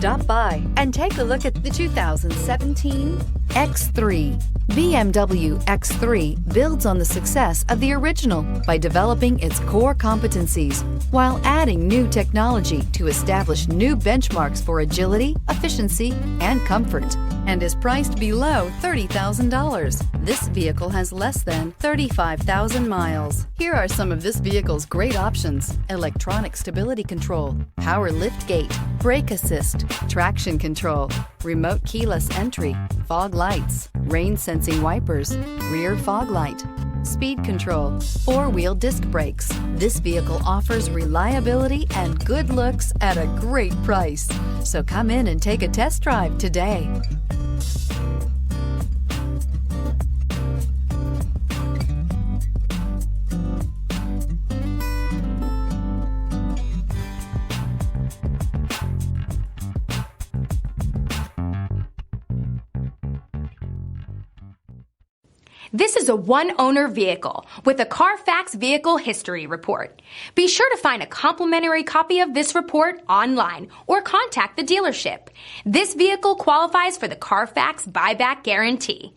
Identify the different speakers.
Speaker 1: Stop by and take a look at the 2017 X3. BMW X3 builds on the success of the original by developing its core competencies while adding new technology to establish new benchmarks for agility, efficiency, and comfort, and is priced below $30,000. This vehicle has less than 35,000 miles. Here are some of this vehicle's great options: electronic stability control, power liftgate, brake assist, traction control, remote keyless entry, fog lights, rain sensing wipers, rear fog light, speed control, four-wheel disc brakes. This vehicle offers reliability and good looks at a great price. So come in and take a test drive today.
Speaker 2: This is a one-owner vehicle with a Carfax Vehicle History Report. Be sure to find a complimentary copy of this report online or contact the dealership. This vehicle qualifies for the Carfax Buyback Guarantee.